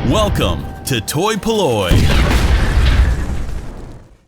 Welcome to toy-polloi.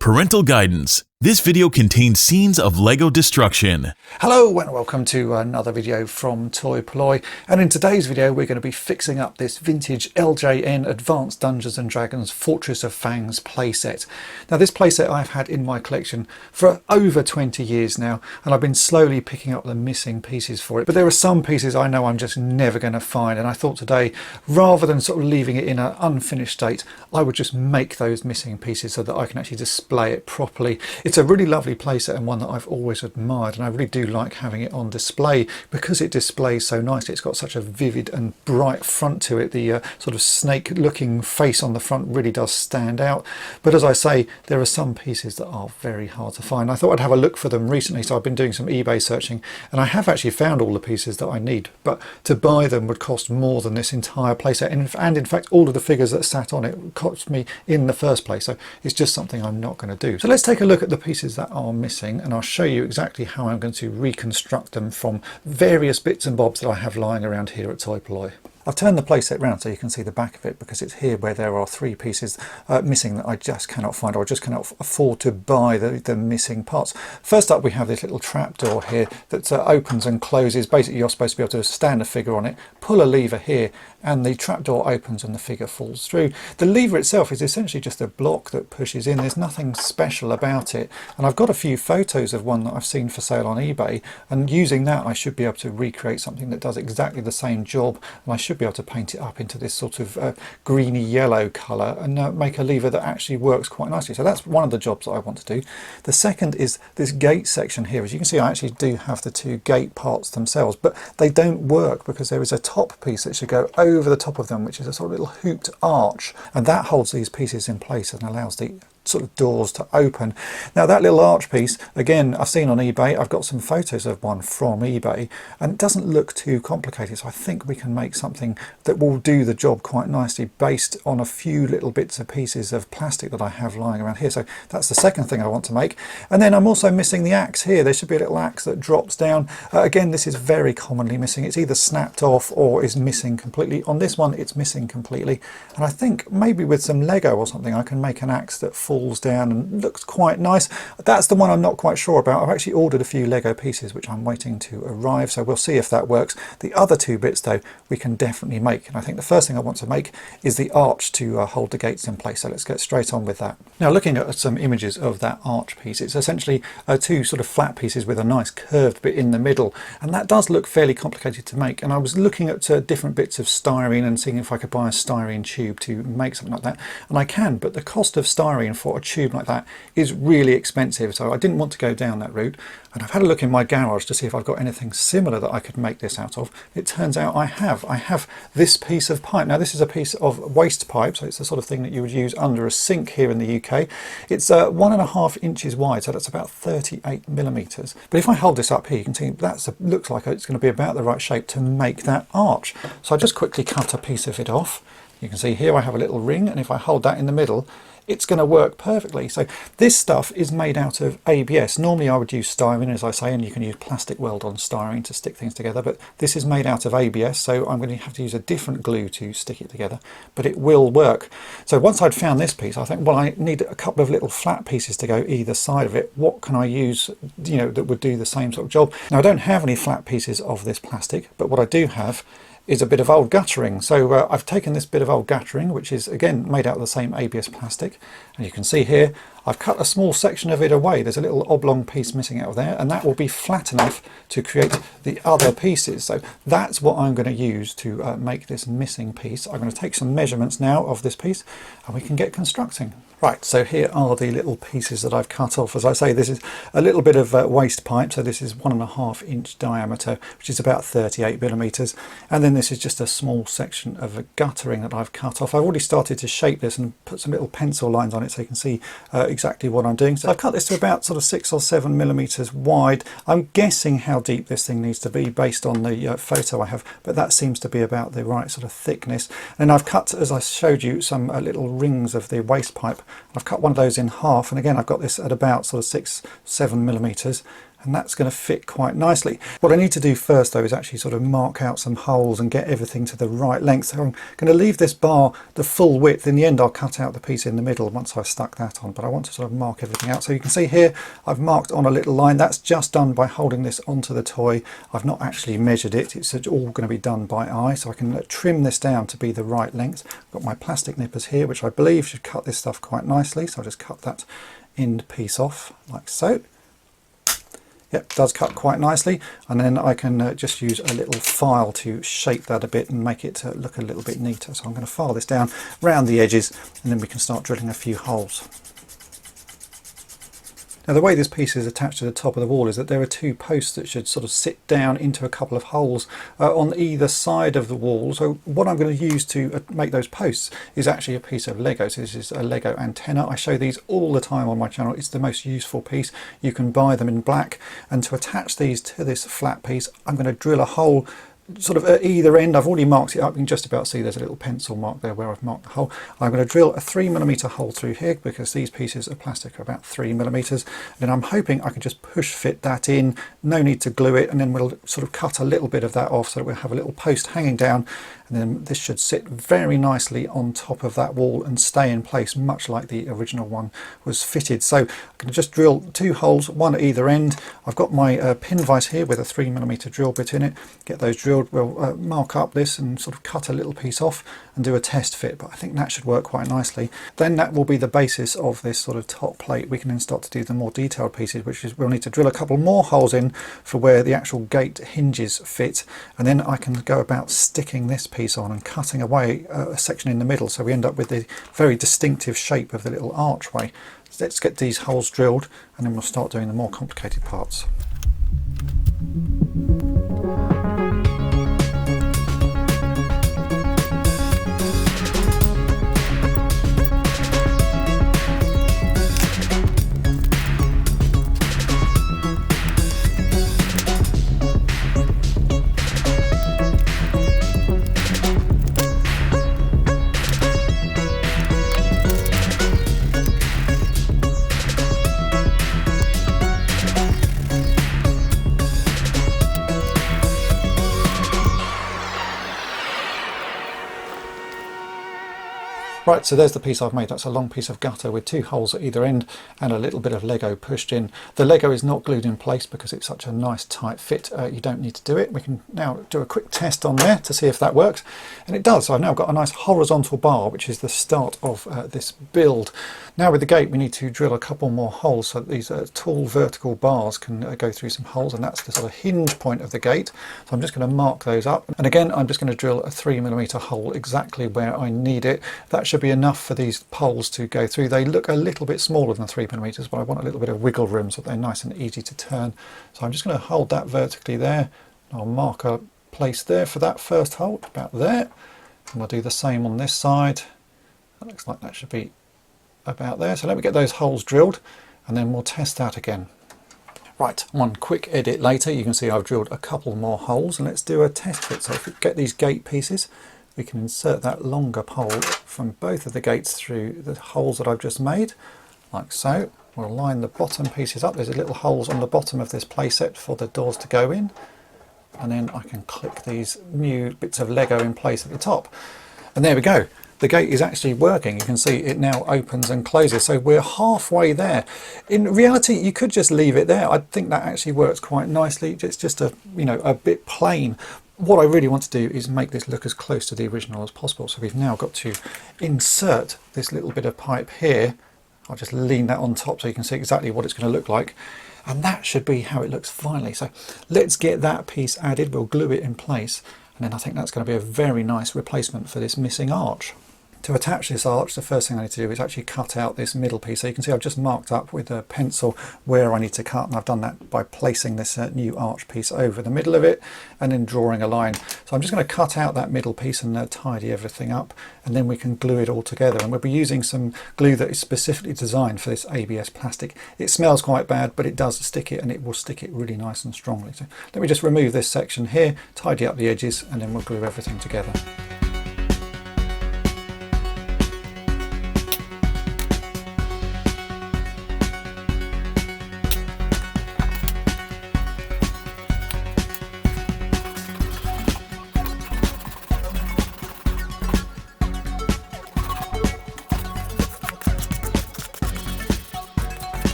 Parental guidance. This video contains scenes of Lego destruction. Hello and welcome to another video from toy-polloi, and in today's video we're going to be fixing up this vintage LJN Advanced Dungeons & Dragons Fortress of Fangs playset. Now this playset I've had in my collection for over 20 years now, and I've been slowly picking up the missing pieces for it, but there are some pieces I know I'm just never going to find, and I thought today, rather than sort of leaving it in an unfinished state, I would just make those missing pieces so that I can actually display it properly. It's a really lovely playset and one that I've always admired, and I really do like having it on display because it displays so nicely. It's got such a vivid and bright front to it. The sort of snake looking face on the front really does stand out, but as I say, there are some pieces that are very hard to find. I thought I'd have a look for them recently, so I've been doing some eBay searching, and I have actually found all the pieces that I need, but to buy them would cost more than this entire playset, and in fact all of the figures that sat on it cost me in the first place, so it's just something I'm not going to do. So let's take a look at the pieces that are missing, and I'll show you exactly how I'm going to reconstruct them from various bits and bobs that I have lying around here at toy-polloi. I've turned the playset round so you can see the back of it, because it's here where there are three pieces missing that I just cannot find, or just cannot afford to buy the missing parts. First up, we have this little trapdoor here that opens and closes. Basically you're supposed to be able to stand a figure on it, pull a lever here, and the trapdoor opens and the figure falls through. The lever itself is essentially just a block that pushes in. There's nothing special about it, and I've got a few photos of one that I've seen for sale on eBay, and using that I should be able to recreate something that does exactly the same job, and I should be able to paint it up into this sort of greeny yellow colour and make a lever that actually works quite nicely. So that's one of the jobs that I want to do. The second is this gate section here. As you can see, I actually do have the two gate parts themselves, but they don't work because there is a top piece that should go over the top of them, which is a sort of little hooped arch, and that holds these pieces in place and allows the sort of doors to open. Now that little arch piece, again, I've seen on eBay. I've got some photos of one from eBay, and it doesn't look too complicated, so I think we can make something that will do the job quite nicely based on a few little bits of pieces of plastic that I have lying around here. So that's the second thing I want to make. And then I'm also missing the axe here. There should be a little axe that drops down. Again, this is very commonly missing. It's either snapped off or is missing completely. On this one it's missing completely, and I think maybe with some Lego or something I can make an axe that falls down and looks quite nice. That's the one I'm not quite sure about. I've actually ordered a few Lego pieces which I'm waiting to arrive, so we'll see if that works. The other two bits though we can definitely make, and I think the first thing I want to make is the arch to hold the gates in place, so let's get straight on with that. Now, looking at some images of that arch piece, it's essentially two sort of flat pieces with a nice curved bit in the middle, and that does look fairly complicated to make, and I was looking at different bits of styrene and seeing if I could buy a styrene tube to make something like that, and I can, but the cost of styrene for a tube like that is really expensive, so I didn't want to go down that route. And I've had a look in my garage to see if I've got anything similar that I could make this out of. It turns out I have this piece of pipe. Now this is a piece of waste pipe, so it's the sort of thing that you would use under a sink here in the UK. It's 1.5 inches wide, so that's about 38 millimeters. But if I hold this up here, you can see that looks like it's going to be about the right shape to make that arch. So I just quickly cut a piece of it off. You can see here I have a little ring, and if I hold that in the middle, it's going to work perfectly. So this stuff is made out of ABS. Normally I would use styrene, as I say, and you can use plastic weld on styrene to stick things together, but this is made out of ABS, so I'm going to have to use a different glue to stick it together, but it will work. So once I'd found this piece, I think, well, I need a couple of little flat pieces to go either side of it. What can I use, you know, that would do the same sort of job? Now I don't have any flat pieces of this plastic, but what I do have is a bit of old guttering. So I've taken this bit of old guttering, which is again made out of the same ABS plastic, and you can see here I've cut a small section of it away. There's a little oblong piece missing out of there, and that will be flat enough to create the other pieces. So that's what I'm going to use to make this missing piece. I'm going to take some measurements now of this piece, and we can get constructing. Right, so here are the little pieces that I've cut off. As I say, this is a little bit of waste pipe, so this is 1.5 inch diameter, which is about 38 millimeters, and then this is just a small section of a guttering that I've cut off. I've already started to shape this and put some little pencil lines on it so you can see exactly what I'm doing. So I've cut this to about sort of 6 or 7 millimeters wide. I'm guessing how deep this thing needs to be based on the photo I have, but that seems to be about the right sort of thickness. And I've cut, as I showed you, some little rings of the waste pipe. I've cut one of those in half, and again I've got this at about sort of 6-7 millimeters, and that's going to fit quite nicely. What I need to do first though is actually sort of mark out some holes and get everything to the right length. So I'm going to leave this bar the full width. In the end I'll cut out the piece in the middle once I've stuck that on, but I want to sort of mark everything out. So you can see here I've marked on a little line. That's just done by holding this onto the toy. I've not actually measured it. It's all going to be done by eye, so I can trim this down to be the right length. I've got my plastic nippers here, which I believe should cut this stuff quite nicely, so I'll just cut that end piece off like so. Yep, does cut quite nicely, and then I can just use a little file to shape that a bit and make it look a little bit neater. So I'm going to file this down around the edges, and then we can start drilling a few holes. Now the way this piece is attached to the top of the wall is that there are two posts that should sort of sit down into a couple of holes on either side of the wall. So what I'm going to use to make those posts is actually a piece of Lego. So this is a Lego antenna. I show these all the time on my channel. It's the most useful piece. You can buy them in black, and to attach these to this flat piece I'm going to drill a hole sort of at either end. I've already marked it up. You can just about see there's a little pencil mark there where I've marked the hole. I'm going to drill a 3mm hole through here because these pieces of plastic are about 3mm, and then I'm hoping I can just push fit that in. No need to glue it, and then we'll sort of cut a little bit of that off so that we'll have a little post hanging down, and then this should sit very nicely on top of that wall and stay in place much like the original one was fitted. So I'm going to just drill 2 holes, one at either end. I've got my pin vise here with a 3mm drill bit in it. Get those drilled. We'll mark up this and sort of cut a little piece off and do a test fit, but I think that should work quite nicely. Then that will be the basis of this sort of top plate. We can then start to do the more detailed pieces, which is we'll need to drill a couple more holes in for where the actual gate hinges fit, and then I can go about sticking this piece on and cutting away a section in the middle, so we end up with the very distinctive shape of the little archway. So let's get these holes drilled, and then we'll start doing the more complicated parts. Right, so there's the piece I've made. That's a long piece of gutter with 2 holes at either end and a little bit of Lego pushed in. The Lego is not glued in place because it's such a nice tight fit. You don't need to do it. We can now do a quick test on there to see if that works, and it does. So I've now got a nice horizontal bar, which is the start of this build. Now with the gate we need to drill a couple more holes so that these tall vertical bars can go through some holes, and that's the sort of hinge point of the gate. So I'm just going to mark those up, and again I'm just going to drill a 3mm hole exactly where I need it. That should be enough for these poles to go through. They look a little bit smaller than 3mm, but I want a little bit of wiggle room so that they're nice and easy to turn. So I'm just going to hold that vertically there. I'll mark a place there for that first hole, about there, and we'll do the same on this side. That looks like that should be about there. So let me get those holes drilled, and then we'll test that again. Right, one quick edit later, you can see I've drilled a couple more holes, and let's do a test fit. So if we get these gate pieces, we can insert that longer pole from both of the gates through the holes that I've just made, like so. We'll line the bottom pieces up. There's little holes on the bottom of this playset for the doors to go in, and then I can click these new bits of Lego in place at the top. And there we go. The gate is actually working. You can see it now opens and closes. So we're halfway there. In reality, you could just leave it there. I think that actually works quite nicely. It's just a bit plain. What I really want to do is make this look as close to the original as possible. So we've now got to insert this little bit of pipe here. I'll just lean that on top so you can see exactly what it's going to look like. And that should be how it looks finally. So let's get that piece added. We'll glue it in place. And then I think that's going to be a very nice replacement for this missing arch. To attach this arch, the first thing I need to do is actually cut out this middle piece. So you can see I've just marked up with a pencil where I need to cut, and I've done that by placing this new arch piece over the middle of it and then drawing a line. So I'm just going to cut out that middle piece and tidy everything up, and then we can glue it all together. And we'll be using some glue that is specifically designed for this ABS plastic. It smells quite bad, but it does stick it, and it will stick it really nice and strongly. So let me just remove this section here, tidy up the edges, and then we'll glue everything together.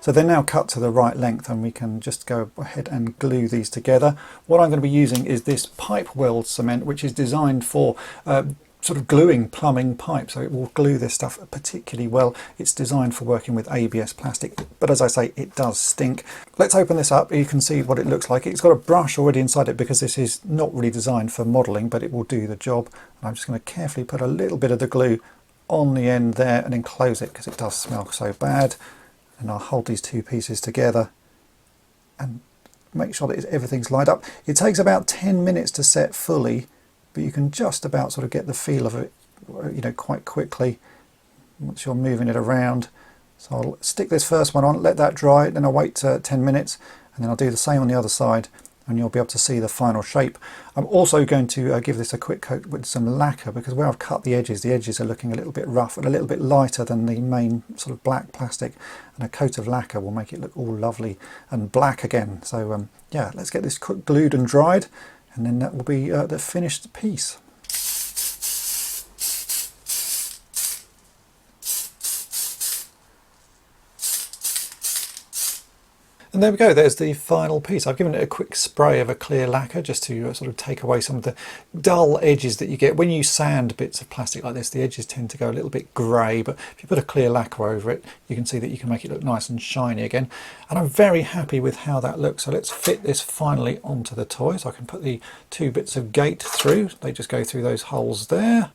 So they're now cut to the right length, and we can just go ahead and glue these together. What I'm going to be using is this pipe weld cement, which is designed for sort of gluing plumbing pipe, so it will glue this stuff particularly well. It's designed for working with ABS plastic, but as I say, it does stink. Let's open this up. You can see what it looks like. It's got a brush already inside it because this is not really designed for modelling, but it will do the job. And I'm just going to carefully put a little bit of the glue on the end there and then close it because it does smell so bad. And I'll hold these two pieces together and make sure that everything's lined up. It takes about 10 minutes to set fully, but you can just about sort of get the feel of it, you know, quite quickly once you're moving it around. So I'll stick this first one on, let that dry, then I'll wait 10 minutes, and then I'll do the same on the other side, and you'll be able to see the final shape. I'm also going to give this a quick coat with some lacquer, because where I've cut the edges are looking a little bit rough and a little bit lighter than the main sort of black plastic, and a coat of lacquer will make it look all lovely and black again. So yeah, let's get this glued and dried, and then that will be the finished piece. And there we go, there's the final piece. I've given it a quick spray of a clear lacquer just to sort of take away some of the dull edges that you get. When you sand bits of plastic like this, the edges tend to go a little bit grey, but if you put a clear lacquer over it, you can see that you can make it look nice and shiny again. And I'm very happy with how that looks. So let's fit this finally onto the toy. So I can put the two bits of gate through. They just go through those holes there.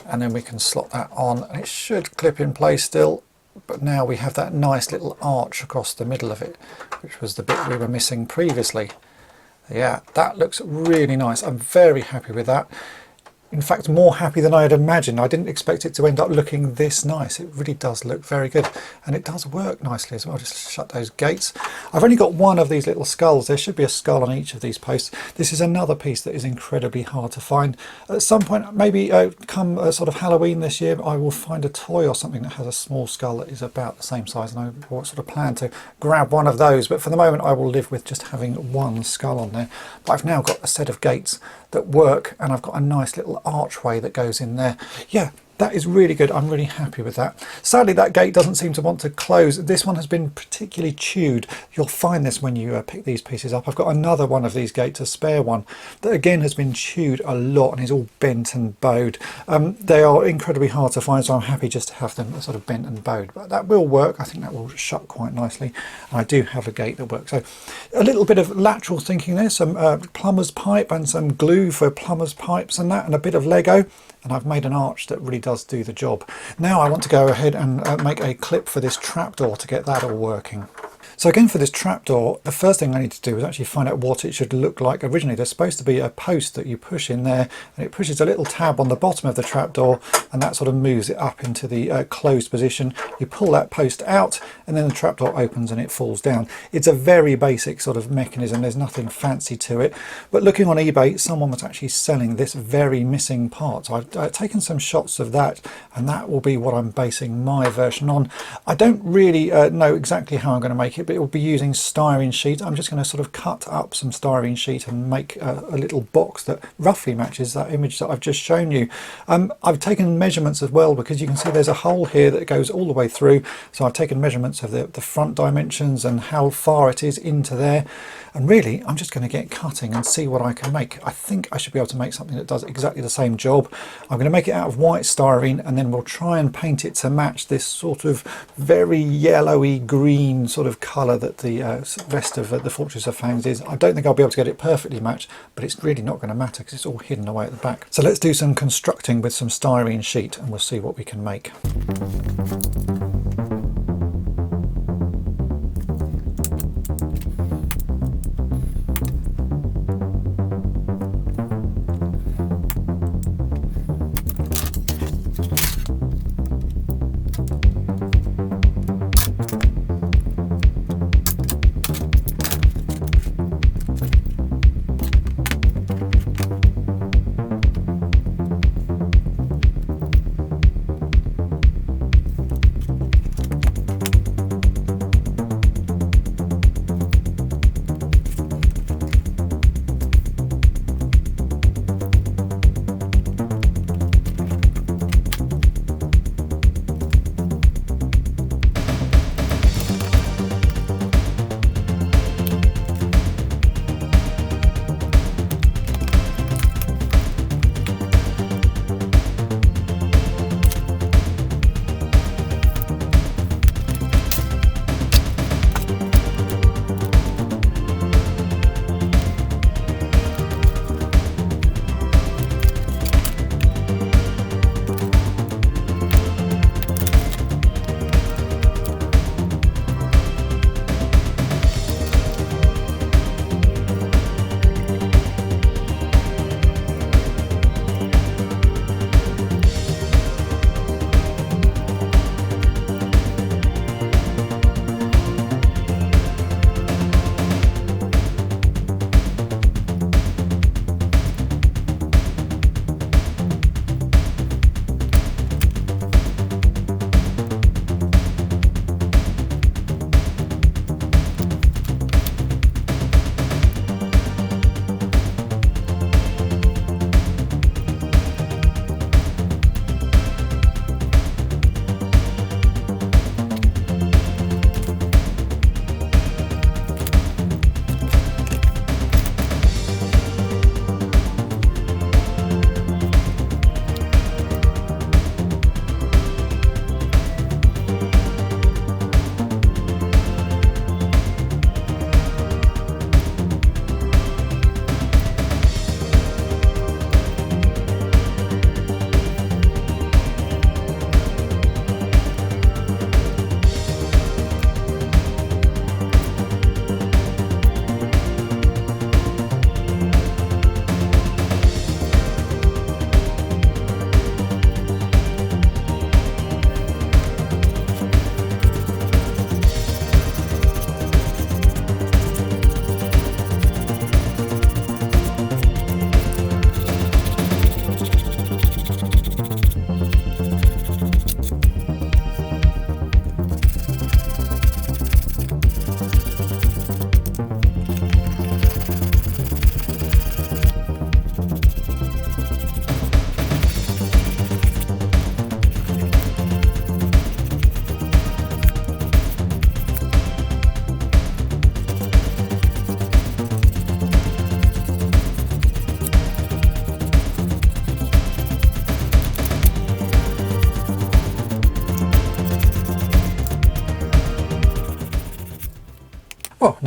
And then we can slot that on, and it should clip in place still. But now we have that nice little arch across the middle of it, which was the bit we were missing previously. Yeah, that looks really nice. I'm very happy with that. In fact, more happy than I had imagined. I didn't expect it to end up looking this nice. It really does look very good, and it does work nicely as well. Just shut those gates. I've only got one of these little skulls. There should be a skull on each of these posts. This is another piece that is incredibly hard to find. At some point, maybe come sort of Halloween this year, I will find a toy or something that has a small skull that is about the same size, and I will sort of plan to grab one of those. But for the moment, I will live with just having one skull on there. But I've now got a set of gates that work, and I've got a nice little archway that goes in there. Yeah, that is really good. I'm really happy with that. Sadly, that gate doesn't seem to want to close. This one has been particularly chewed. You'll find this when you pick these pieces up. I've got another one of these gates, a spare one, that again has been chewed a lot and is all bent and bowed. They are incredibly hard to find, so I'm happy just to have them sort of bent and bowed. But that will work. I think that will shut quite nicely. And I do have a gate that works. So a little bit of lateral thinking there, some plumber's pipe and some glue for plumber's pipes and that, and a bit of Lego. And I've made an arch that really does do the job. Now I want to go ahead and make a clip for this trapdoor to get that all working. So again, for this trapdoor, the first thing I need to do is actually find out what it should look like. Originally, there's supposed to be a post that you push in there, and it pushes a little tab on the bottom of the trapdoor, and that sort of moves it up into the closed position. You pull that post out, and then the trapdoor opens and it falls down. It's a very basic sort of mechanism. There's nothing fancy to it. But looking on eBay, someone was actually selling this very missing part. So I've taken some shots of that, and that will be what I'm basing my version on. I don't really know exactly how I'm going to make it, but it will be using styrene sheet. I'm just going to sort of cut up some styrene sheet and make a little box that roughly matches that image that I've just shown you. I've taken measurements as well, because you can see there's a hole here that goes all the way through. So I've taken measurements of the front dimensions and how far it is into there. And really, I'm just going to get cutting and see what I can make. I think I should be able to make something that does exactly the same job. I'm going to make it out of white styrene, and then we'll try and paint it to match this sort of very yellowy green sort of colour that the rest of the Fortress of Fangs is. I don't think I'll be able to get it perfectly matched, but it's really not going to matter because it's all hidden away at the back. So let's do some constructing with some styrene sheet, and we'll see what we can make.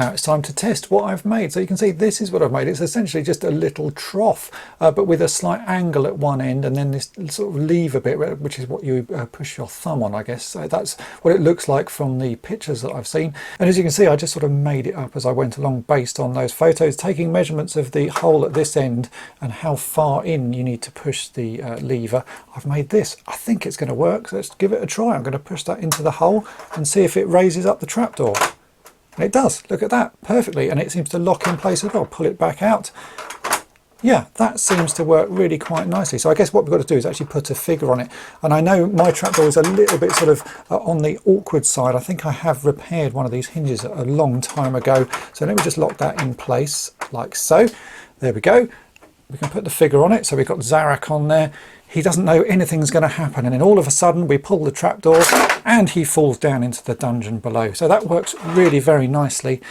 Now it's time to test what I've made. So you can see this is what I've made. It's essentially just a little trough, but with a slight angle at one end, and then this sort of lever bit, which is what you push your thumb on, I guess. So that's what it looks like from the pictures that I've seen. And as you can see, I just sort of made it up as I went along based on those photos, taking measurements of the hole at this end and how far in you need to push the lever. I've made this. I think it's going to work, so let's give it a try. I'm going to push that into the hole and see if it raises up the trapdoor. And it does. Look at that, perfectly, and it seems to lock in place as well. Pull it back out. Yeah, that seems to work really quite nicely. So I guess what we've got to do is actually put a figure on it. And I know my trapdoor is a little bit sort of on the awkward side. I think I have repaired one of these hinges a long time ago. So let me just lock that in place like so. There we go. We can put the figure on it. So we've got Zarak on there. He doesn't know anything's going to happen, and then all of a sudden we pull the trapdoor and he falls down into the dungeon below. So that works really very nicely.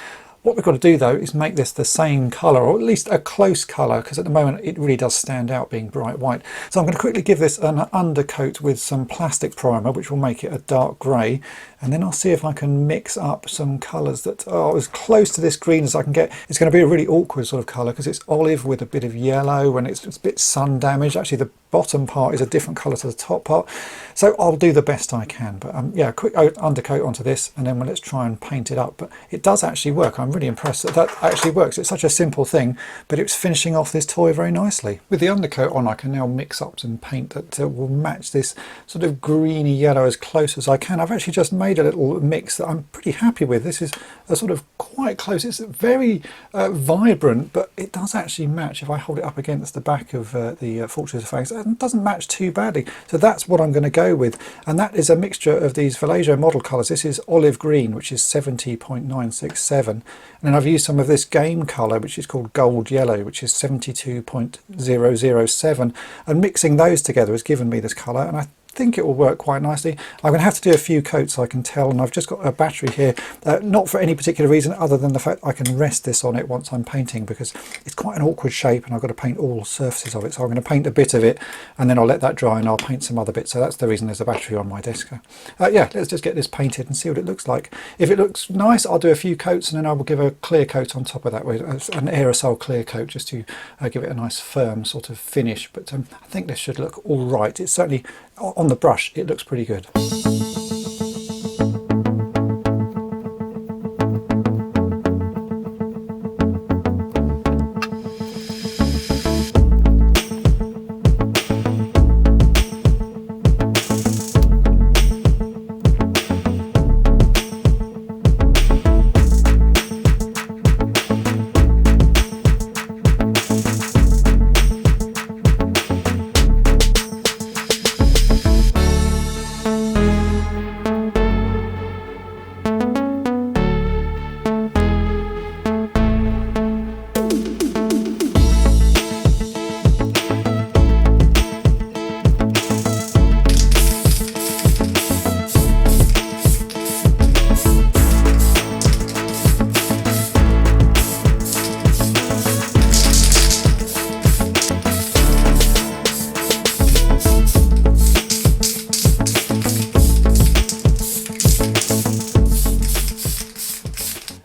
What we've got to do though is make this the same colour, or at least a close colour, because at the moment it really does stand out being bright white. So I'm going to quickly give this an undercoat with some plastic primer, which will make it a dark grey, and then I'll see if I can mix up some colours that are as close to this green as I can get. It's going to be a really awkward sort of colour because it's olive with a bit of yellow, and it's a bit sun damaged. Actually the bottom part is a different colour to the top part, so I'll do the best I can. But yeah, a quick undercoat onto this, and then let's try and paint it up. But it does actually work. I'm really impressed that that actually works. It's such a simple thing, but it's finishing off this toy very nicely. With the undercoat on, I can now mix up some paint that will match this sort of greeny yellow as close as I can. I've actually just made a little mix that I'm pretty happy with. This is a sort of quite close. It's very vibrant, but it does actually match. If I hold it up against the back of the Fortress of Fangs, it doesn't match too badly. So that's what I'm going to go with, and that is a mixture of these Vallejo model colours. This is olive green, which is 70.967, and then I've used some of this game colour, which is called gold yellow, which is 72.007, and mixing those together has given me this colour, and I think it will work quite nicely. I'm going to have to do a few coats, I can tell, and I've just got a battery here, not for any particular reason other than the fact I can rest this on it once I'm painting, because it's quite an awkward shape and I've got to paint all surfaces of it. So I'm going to paint a bit of it and then I'll let that dry and I'll paint some other bits. So that's the reason there's a battery on my desk. Yeah, let's just get this painted and see what it looks like. If it looks nice, I'll do a few coats and then I will give a clear coat on top of that, with an aerosol clear coat, just to give it a nice firm sort of finish. But I think this should look all right. It's certainly, on the brush, it looks pretty good.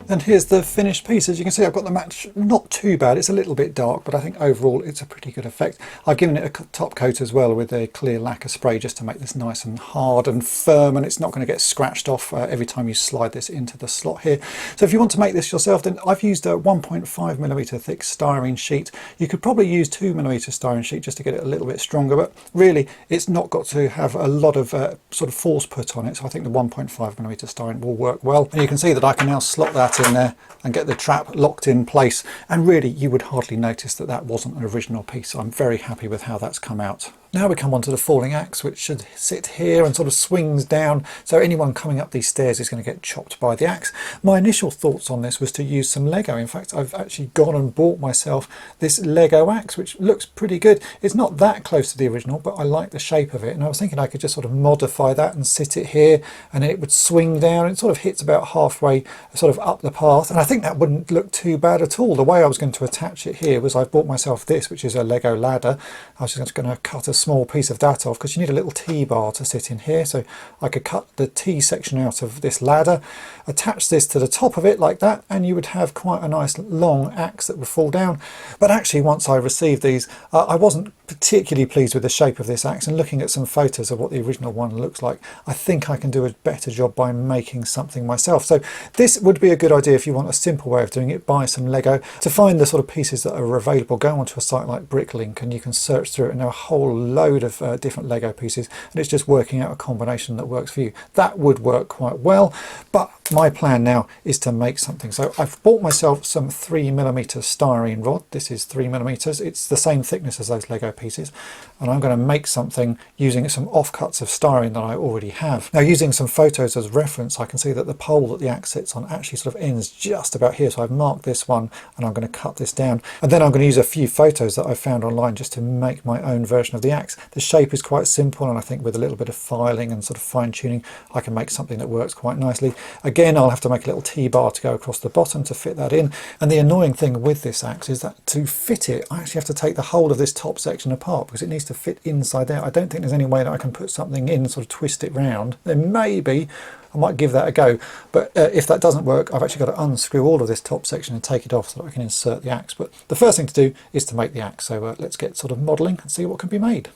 And here's the finished piece. As you can see, I've got the match not too bad. It's a little bit dark, but I think overall it's a pretty good effect. I've given it a top coat as well with a clear lacquer spray, just to make this nice and hard and firm, and it's not going to get scratched off every time you slide this into the slot here. So if you want to make this yourself, then I've used a 1.5mm thick styrene sheet. You could probably use 2mm styrene sheet just to get it a little bit stronger, but really it's not got to have a lot of sort of force put on it. So I think the 1.5mm styrene will work well. And you can see that I can now slot that in there and get the trap locked in place, and really you would hardly notice that that wasn't an original piece. So I'm very happy with how that's come out. Now we come on to the falling axe, which should sit here and sort of swings down, so anyone coming up these stairs is going to get chopped by the axe. My initial thoughts on this was to use some Lego. In fact, I've actually gone and bought myself this Lego axe, which looks pretty good. It's not that close to the original, but I like the shape of it, and I was thinking I could just sort of modify that and sit it here, and then it would swing down. It sort of hits about halfway sort of up the path, and I think that wouldn't look too bad at all. The way I was going to attach it here was I bought myself this, which is a Lego ladder. I was just going to cut a small piece of that off because you need a little T-bar to sit in here. So I could cut the T section out of this ladder, attach this to the top of it like that, and you would have quite a nice long axe that would fall down. But actually, once I received these, I wasn't particularly pleased with the shape of this axe, and looking at some photos of what the original one looks like, I think I can do a better job by making something myself. So this would be a good idea if you want a simple way of doing it. Buy some Lego. To find the sort of pieces that are available, go onto a site like Bricklink and you can search through it, and there are a whole load of different Lego pieces, and it's just working out a combination that works for you. That would work quite well, but my plan now is to make something. So I've bought myself some 3mm styrene rod. This is 3mm. It's the same thickness as those Lego pieces, and I'm going to make something using some offcuts of styrene that I already have. Now, using some photos as reference, I can see that the pole that the axe sits on actually sort of ends just about here. So I've marked this one, and I'm going to cut this down, and then I'm going to use a few photos that I found online just to make my own version of the axe. The shape is quite simple, and I think with a little bit of filing and sort of fine tuning, I can make something that works quite nicely. Again, I'll have to make a little T-bar to go across the bottom to fit that in. And the annoying thing with this axe is that to fit it, I actually have to take the whole of this top section apart because it needs to fit inside there. I don't think there's any way that I can put something in and sort of twist it round. Then maybe I might give that a go, but if that doesn't work, I've actually got to unscrew all of this top section and take it off so that I can insert the axe. But the first thing to do is to make the axe. So let's get sort of modelling and see what can be made.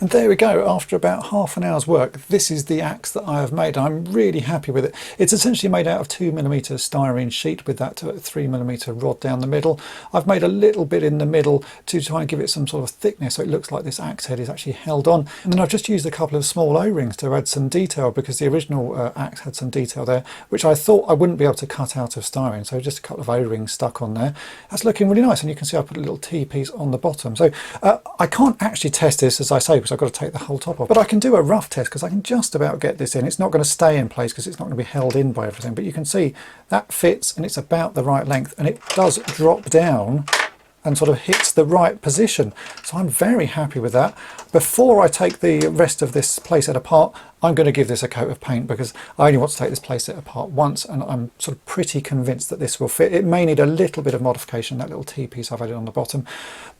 And there we go, after about half an hour's work, this is the axe that I have made. I'm really happy with it. It's essentially made out of 2mm styrene sheet with that 3mm rod down the middle. I've made a little bit in the middle to try and give it some sort of thickness so it looks like this axe head is actually held on. And then I've just used a couple of small O-rings to add some detail, because the original axe had some detail there which I thought I wouldn't be able to cut out of styrene, so just a couple of O-rings stuck on there. That's looking really nice, and you can see I put a little T-piece on the bottom. So I can't actually test this, as I say, because I've got to take the whole top off, but I can do a rough test because I can just about get this in. It's not going to stay in place because it's not going to be held in by everything, but you can see that fits and it's about the right length, and it does drop down and sort of hits the right position. So I'm very happy with that. Before I take the rest of this playset apart, I'm going to give this a coat of paint, because I only want to take this playset apart once, and I'm sort of pretty convinced that this will fit. It may need a little bit of modification, that little T-piece I've added on the bottom,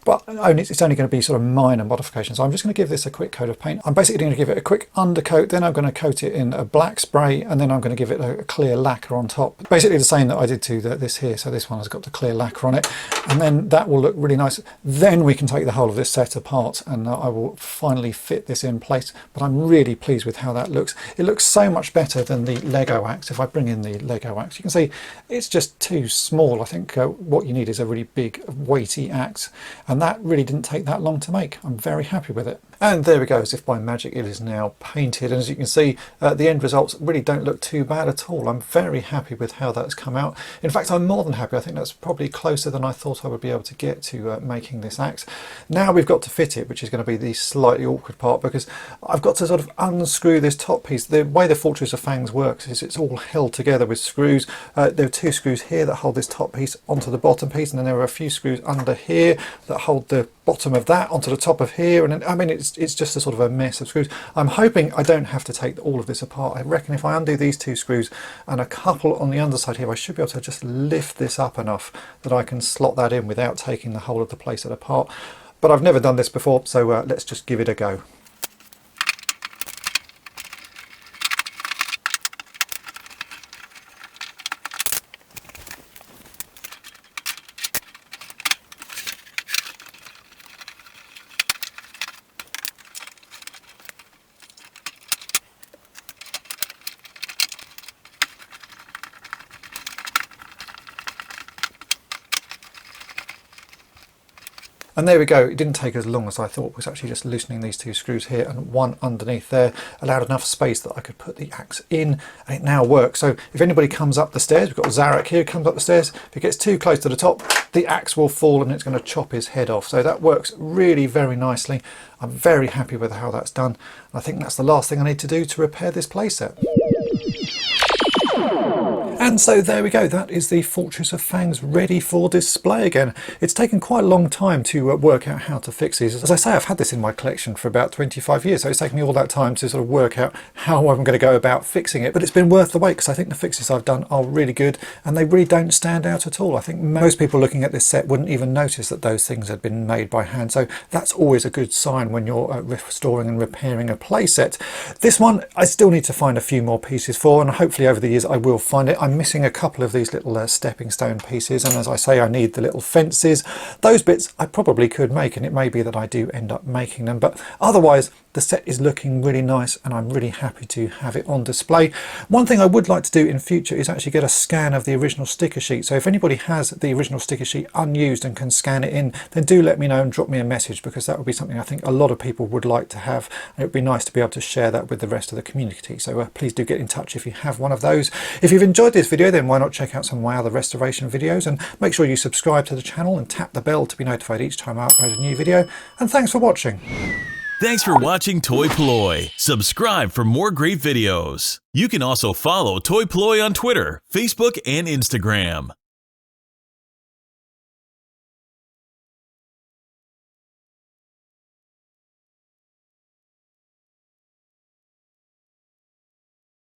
but it's only going to be sort of minor modifications. So I'm just going to give this a quick coat of paint. I'm basically going to give it a quick undercoat, then I'm going to coat it in a black spray, and then I'm going to give it a clear lacquer on top. Basically the same that I did to this here. So this one has got the clear lacquer on it, and then that will look really nice. Then we can take the whole of this set apart, and I will finally fit this in place. But I'm really pleased with how that looks. It looks so much better than the Lego axe. If I bring in the Lego axe, you can see it's just too small. I think what you need is a really big weighty axe, and that really didn't take that long to make. I'm very happy with it. And there we go, as if by magic it is now painted, and as you can see the end results really don't look too bad at all. I'm very happy with how that's come out. In fact, I'm more than happy. I think that's probably closer than I thought I would be able to get to making this axe. Now we've got to fit it, which is going to be the slightly awkward part, because I've got to sort of unscrew this top piece. The way the Fortress of Fangs works is it's all held together with screws. There are 2 screws here that hold this top piece onto the bottom piece, and then there are a few screws under here that hold the bottom of that onto the top of here, and then, I mean, it's just a sort of a mess of screws. I'm hoping I don't have to take all of this apart. I reckon if I undo these 2 screws and a couple on the underside here, I should be able to just lift this up enough that I can slot that in without taking the whole of the playset apart. But I've never done this before, so let's just give it a go. And there we go. It didn't take as long as I thought. It was actually just loosening these 2 screws here and one underneath there allowed enough space that I could put the axe in, and it now works. So if anybody comes up the stairs, we've got Zarek here, comes up the stairs, if it gets too close to the top, the axe will fall and it's going to chop his head off. So that works really very nicely. I'm very happy with how that's done. And I think that's the last thing I need to do to repair this playset. And so there we go, that is the Fortress of Fangs ready for display again. It's taken quite a long time to work out how to fix these. As I say, I've had this in my collection for about 25 years, so it's taken me all that time to sort of work out how I'm going to go about fixing it. But it's been worth the wait, because I think the fixes I've done are really good, and they really don't stand out at all. I think most people looking at this set wouldn't even notice that those things had been made by hand, so that's always a good sign when you're restoring and repairing a playset. This one, I still need to find a few more pieces for, and hopefully over the years I will find it. I'm missing a couple of these little stepping stone pieces, and as I say, I need the little fences. Those bits I probably could make, and it may be that I do end up making them, but otherwise the set is looking really nice and I'm really happy to have it on display. One thing I would like to do in future is actually get a scan of the original sticker sheet. So if anybody has the original sticker sheet unused and can scan it in, then do let me know and drop me a message, because that would be something I think a lot of people would like to have, and it would be nice to be able to share that with the rest of the community. So please do get in touch if you have one of those. If you've enjoyed this video, then why not check out some of my other restoration videos, and make sure you subscribe to the channel and tap the bell to be notified each time I upload a new video. And thanks for watching. Thanks for watching toy-polloi. Subscribe for more great videos. You can also follow toy-polloi on Twitter, Facebook, and Instagram.